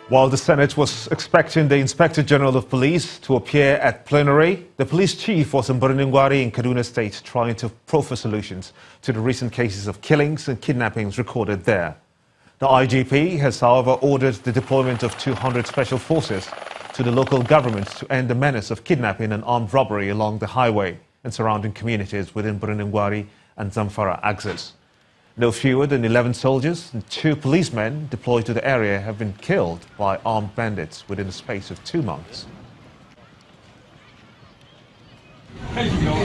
While the Senate was expecting the Inspector General of Police to appear at plenary, the police chief was in Gwari in Kaduna State trying to proffer solutions to the recent cases of killings and kidnappings recorded there. The IGP has, however, ordered the deployment of 200 special forces to the local government to end the menace of kidnapping and armed robbery along the highway and surrounding communities within Gwari and Zamfara axis. No fewer than 11 soldiers and 2 policemen deployed to the area have been killed by armed bandits within the space of 2 months.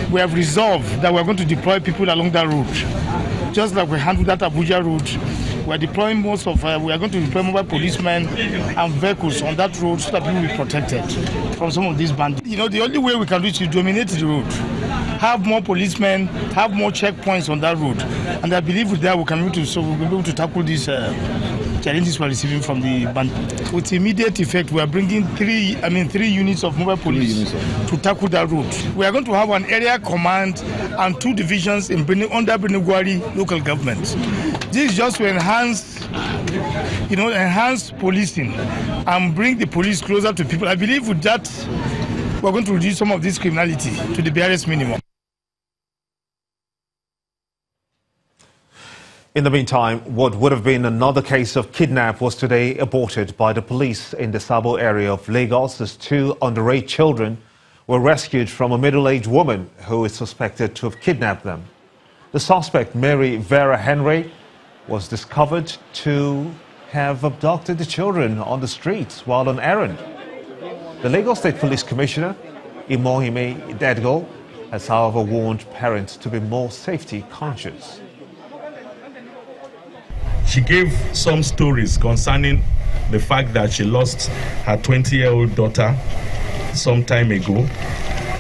We have resolved that we are going to deploy people along that route. Just like we handled that Abuja route, we are deploying we are going to deploy mobile policemen and vehicles on that road so that people will be protected from some of these bandits. You know, the only way we can do it is to dominate the road. Have more policemen, have more checkpoints on that road, and I believe with that we can be able to tackle these challenges we are receiving from the bandits. With immediate effect, we are bringing 3 units of mobile police to tackle that route. We are going to have an area command and 2 divisions under Gwari local government. This is just to enhance policing and bring the police closer to people. I believe with that we are going to reduce some of this criminality to the barest minimum. In the meantime, what would have been another case of kidnap was today aborted by the police in the Sabo area of Lagos as 2 underage children were rescued from a middle-aged woman who is suspected to have kidnapped them. The suspect, Mary Vera Henry, was discovered to have abducted the children on the streets while on errand. The Lagos State Police Commissioner, Imohime Dedgo, has however warned parents to be more safety conscious. She gave some stories concerning the fact that she lost her 20-year-old daughter some time ago,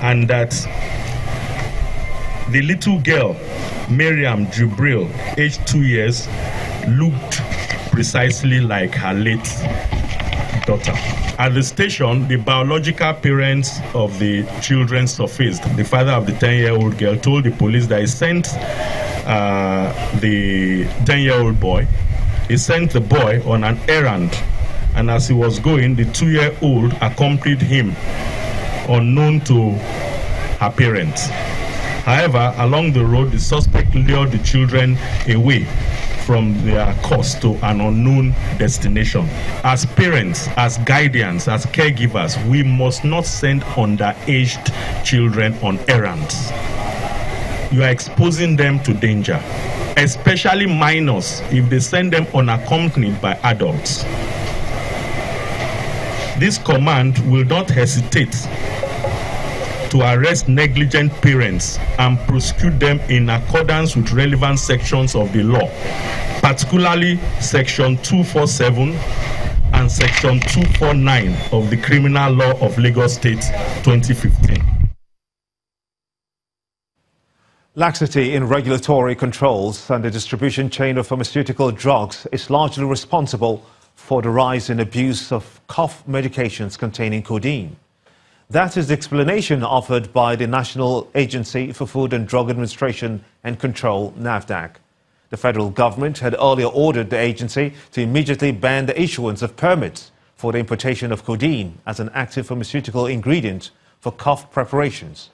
and that the little girl, Miriam Jubril, aged 2 years, looked precisely like her late daughter. At the station, the biological parents of the children surfaced. The father of the 10-year-old girl told the police that he sent the 10-year-old boy. He sent the boy on an errand, and as he was going, the 2-year-old accompanied him, unknown to her parents. However, along the road, the suspect lured the children away from their course to an unknown destination. As parents, as guardians, as caregivers, we must not send underaged children on errands. You are exposing them to danger, especially minors if they send them unaccompanied by adults. This command will not hesitate to arrest negligent parents and prosecute them in accordance with relevant sections of the law, particularly Section 247 and Section 249 of the Criminal Law of Lagos State 2015. Laxity in regulatory controls and the distribution chain of pharmaceutical drugs is largely responsible for the rise in abuse of cough medications containing codeine. That is the explanation offered by the National Agency for Food and Drug Administration and Control, NAFDAC. The federal government had earlier ordered the agency to immediately ban the issuance of permits for the importation of codeine as an active pharmaceutical ingredient for cough preparations.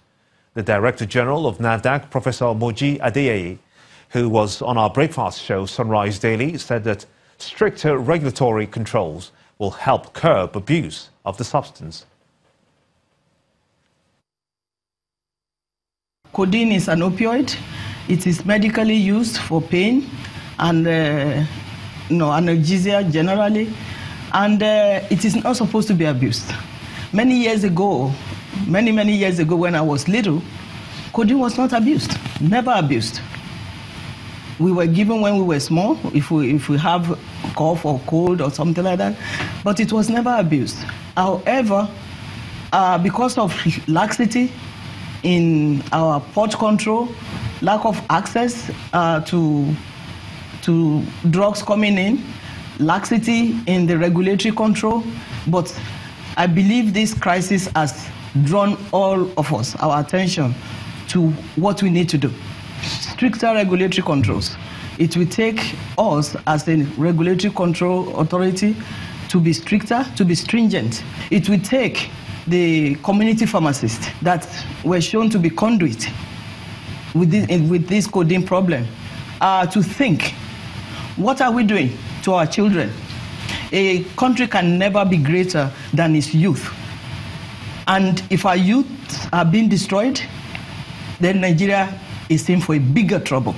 The Director General of NAFDAC, Professor Moji Adeyeye, who was on our breakfast show Sunrise Daily, said that stricter regulatory controls will help curb abuse of the substance. Codeine is an opioid. It is medically used for pain and analgesia generally, and it is not supposed to be abused. Many years ago, when I was little, codeine was not abused, never abused. We were given when we were small, if we have cough or cold or something like that, but it was never abused. However, because of laxity in our port control, lack of access to drugs coming in, laxity in the regulatory control, but I believe this crisis has drawn all of us, our attention to what we need to do. Stricter regulatory controls. It will take us as a regulatory control authority to be stricter, to be stringent. It will take the community pharmacists that were shown to be conduit with this codeine problem to think, what are we doing to our children? A country can never be greater than its youth. And if our youth are being destroyed, then Nigeria is in for a bigger trouble.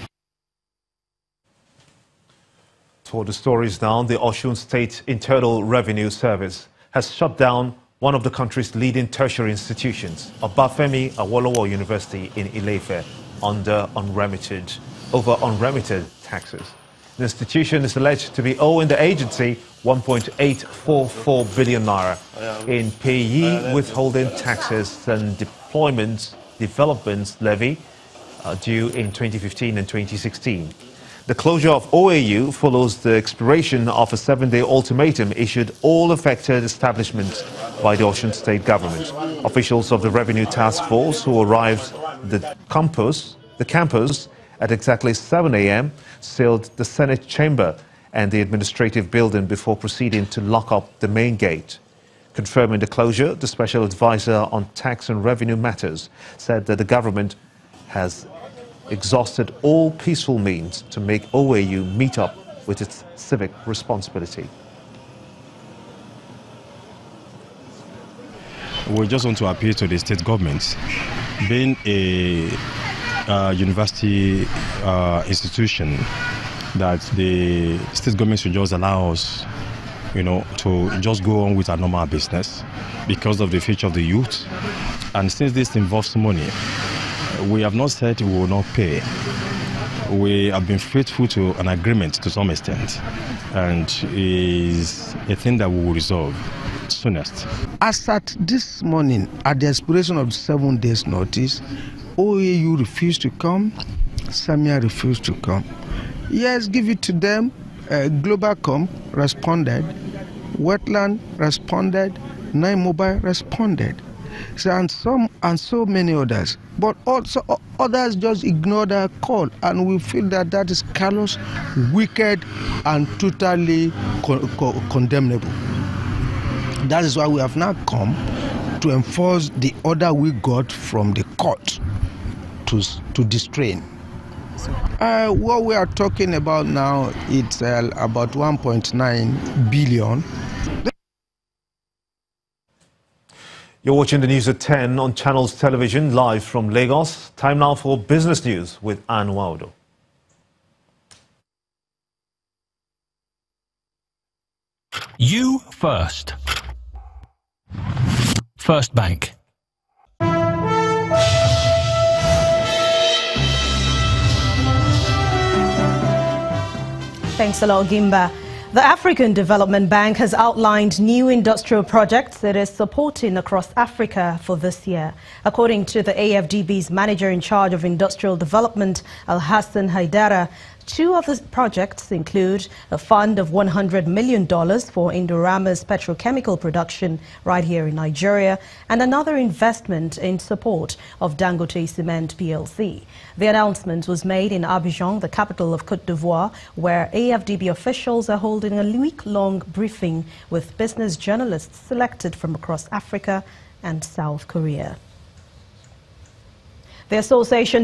For the stories now, the Osun State Internal Revenue Service has shut down one of the country's leading tertiary institutions, Obafemi Awolowo University in Ile-Ife, over unremitted taxes. The institution is alleged to be owing the agency 1.844 billion naira in payee withholding taxes and developments levy due in 2015 and 2016. The closure of OAU follows the expiration of a 7-day ultimatum issued all affected establishments by the Osun State government. Officials of the Revenue Task Force who arrived at the campus at exactly 7 a.m. sealed the Senate chamber and the administrative building before proceeding to lock up the main gate. Confirming the closure, the Special Advisor on Tax and Revenue Matters said that the government has exhausted all peaceful means to make OAU meet up with its civic responsibility. We just want to appeal to the state government. Being a university institution, that the state government should just allow us, to just go on with our normal business because of the future of the youth. And since this involves money, we have not said we will not pay. We have been faithful to an agreement to some extent, and is a thing that we will resolve soonest. As at this morning, at the expiration of 7 days' notice, OAU refused to come, Samia refused to come. Yes, give it to them. Globalcom responded, Wetland responded, Nine Mobile responded, and so many others. But also others just ignore their call, and we feel that that is callous, wicked, and totally condemnable. That is why we have now come to enforce the order we got from the court to distrain. What we are talking about now, it's about 1.9 billion. You're watching the news at 10 on Channels Television, live from Lagos. Time now for business news with Ann Waldo. You first. First Bank. Thanks a lot, Gimba. The African Development Bank has outlined new industrial projects it is supporting across Africa for this year. According to the AFDB's manager in charge of industrial development, Al-Hassan Haidara, two of the projects include a fund of $100 million for Indorama's petrochemical production right here in Nigeria and another investment in support of Dangote Cement PLC. The announcement was made in Abidjan, the capital of Côte d'Ivoire, where AFDB officials are holding a week-long briefing with business journalists selected from across Africa and South Korea. The Association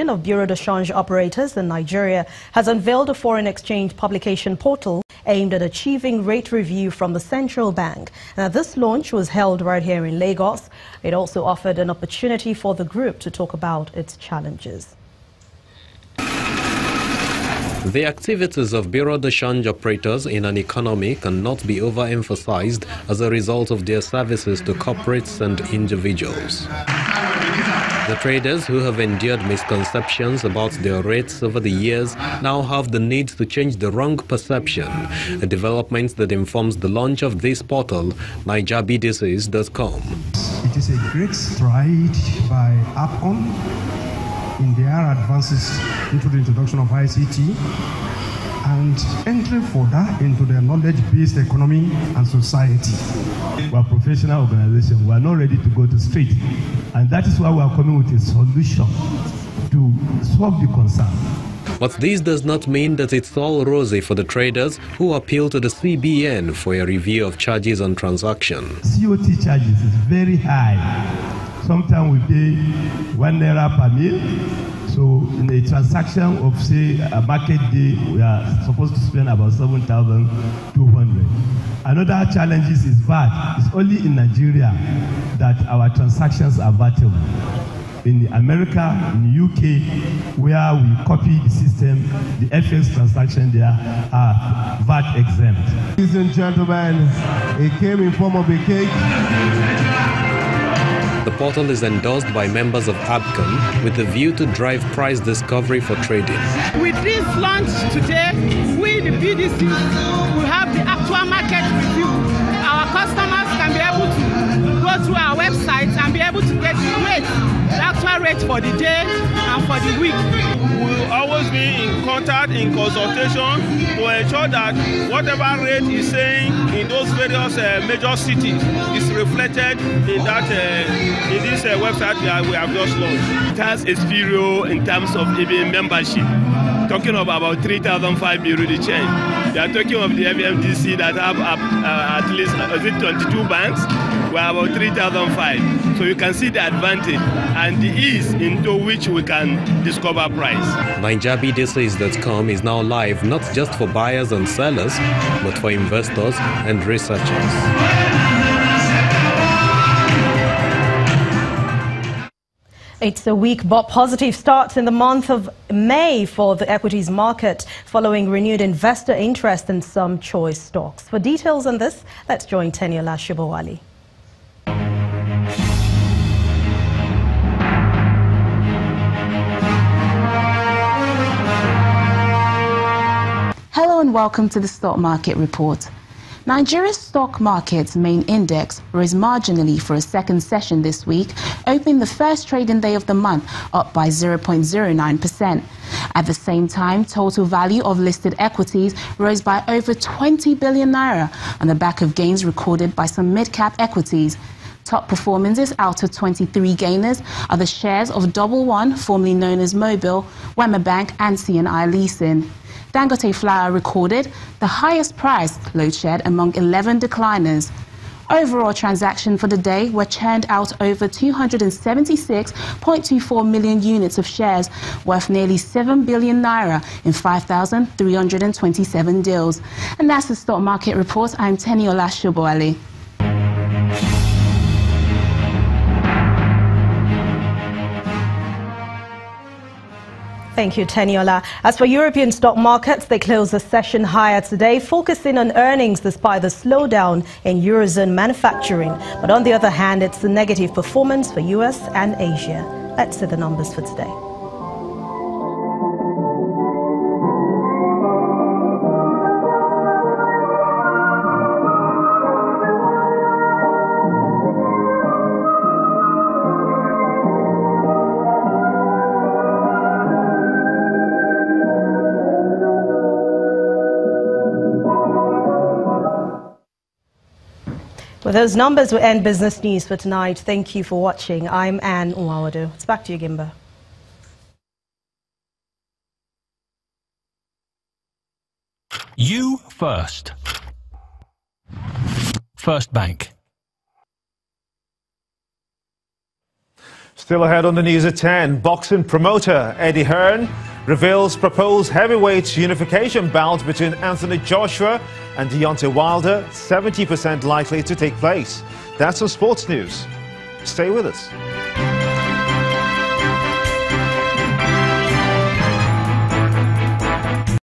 of Bureau de Change Operators in Nigeria has unveiled a foreign exchange publication portal aimed at achieving rate review from the central bank. Now, this launch was held right here in Lagos. It also offered an opportunity for the group to talk about its challenges. The activities of Bureau de Change operators in an economy cannot be overemphasized as a result of their services to corporates and individuals. The traders who have endured misconceptions about their rates over the years now have the need to change the wrong perception, a development that informs the launch of this portal, NigerBDCs.com. It is a great stride by APCON in their advances into the introduction of ICT and entry further into the knowledge-based economy and society. We are a professional organization. We are not ready to go to street. And that is why we are coming with a solution to solve the concern. But this does not mean that it's all rosy for the traders who appeal to the CBN for a review of charges on transactions. COT charges is very high. Sometimes we pay ₦1 per mil. So in a transaction of, say, a market day, we are supposed to spend about 7,200. Another challenge is VAT. It's only in Nigeria that our transactions are vatable. In America, in the UK, where we copy the system, the FX transaction there are VAT exempt. Ladies and gentlemen, it came in form of a cake. The portal is endorsed by members of ABCON with the view to drive price discovery for trading. With this launch today, we, the BDC, will have the actual market review. Our customers can be able to go through our website and be able to get the actual rate for the day and for the week. We will always be in contact, in consultation to ensure that whatever rate is saying in those various major cities is reflected in that in this website that we have just launched. It has experience in terms of even membership. Talking of about 3,500 the change. They are talking of the FMDC that have at least 22 banks. We are about 3,500. So you can see the advantage and the ease into which we can discover price. NigerBDCs.com is now live not just for buyers and sellers, but for investors and researchers. It's a weak but positive start in the month of May for the equities market, following renewed investor interest in some choice stocks. For details on this, let's join Teniola Shibowale. Hello and welcome to the Stock Market Report. Nigeria's stock market's main index rose marginally for a second session this week, opening the first trading day of the month up by 0.09%. At the same time, total value of listed equities rose by over 20 billion naira on the back of gains recorded by some mid-cap equities. Top performances out of 23 gainers are the shares of Double One, formerly known as Mobile, Wema Bank and CNI Leasing. Dangote Flour recorded the highest price load shed among 11 decliners. Overall transactions for the day were churned out over 276.24 million units of shares worth nearly 7 billion naira in 5,327 deals. And that's the Stock Market Report. I'm Teniola Shibowale. Thank you, Teniola. As for European stock markets, they closed the session higher today, focusing on earnings despite the slowdown in Eurozone manufacturing. But on the other hand, it's a negative performance for US and Asia. Let's see the numbers for today. With those numbers, we end business news for tonight. Thank you for watching. I'm Anne Nwawadu. It's back to you, Gimba. You first. First Bank. Still ahead on the news at 10, boxing promoter Eddie Hearn reveals proposed heavyweight unification bout between Anthony Joshua and Deontay Wilder, 70% likely to take place. That's on sports news. Stay with us.